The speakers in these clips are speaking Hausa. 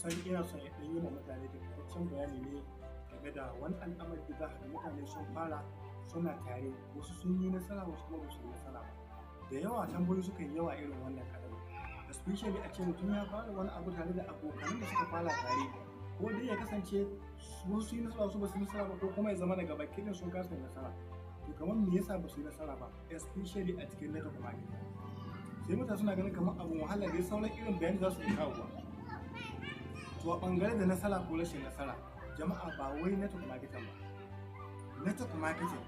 kusan ina son in yi wa mutane takaitaccen bayani ne game da wani al'amari da za ka ga mutane sun fara suna tare, wasu sun yi nasara wasu kuma ba su yi nasara ba. Da yawa tambayoyi sukan yi yawa irin wannan kadari, especially a ce mutum ya fara wani abu tare da abokanan da suka fara tare, ko dai ya kasance wasu su yi nasara wasu ba su yi nasara ba, ko kuma ya zama daga bakin sun kasa nasara. To kamar me yasa ba su yi nasara ba, especially a cikin network marketing? Sai mutane suna ganin kamar abun wahala da sauran irin bayani za su iya kawo ba. To a ɓangare da nasara ko rashin nasara, jama'a ba wai network marketing ba. Network marketing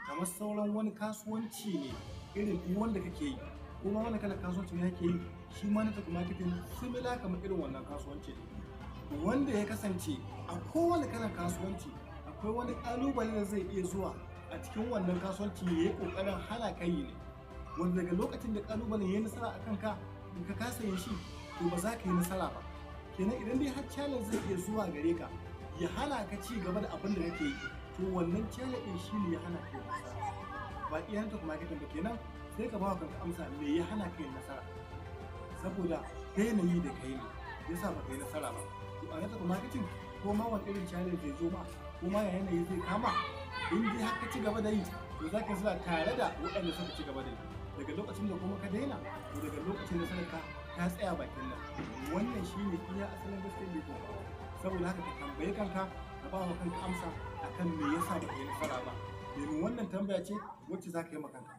kamar sauran wani kasuwanci ne irin wanda kake yi, kuma wani kalar kasuwanci ne kake yi, shi ma network marketing similar kamar irin wannan kasuwanci ne. Wanda ya kasance a kowane kalar kasuwanci akwai wani ƙalubale da zai iya zuwa a cikin wannan kasuwanci ya yi ƙoƙarin hana ka yi ne. Wanda daga lokacin da ƙalubalen ya yi nasara a kanka in ka kasa yin shi, to ba za ka yi nasara ba. Kenan idan dai har challenge zai iya zuwa gare ka ya hana ka ci gaba da abin da kake yi, to wannan challenge din shi ne ya hana ka yin nasara. Ba iya network marketing ba, kenan sai ka ba wa kanka amsa me ya hana ka yin nasara. Saboda yanayi da kai ne yasa ba ka yi nasara ba. To a network marketing ko ma wani irin challenge zai zo ma, ko ma yanayi zai kama, in dai har ka ci gaba da yi, to za ka tsaya tare da waɗanda suka ci gaba da yi. Daga lokacin da kuma ka daina, to daga lokacin da sanarka ta tsaya bakin nan. Wannan shi ne iya asalin gaskiyar da yake faruwa. Saboda haka ka tambayi kanka, ka ba wa kanka amsa akan me yasa ba ka yi nasara ba. Domin wannan tambaya ce wacce za ka yi ma kanka.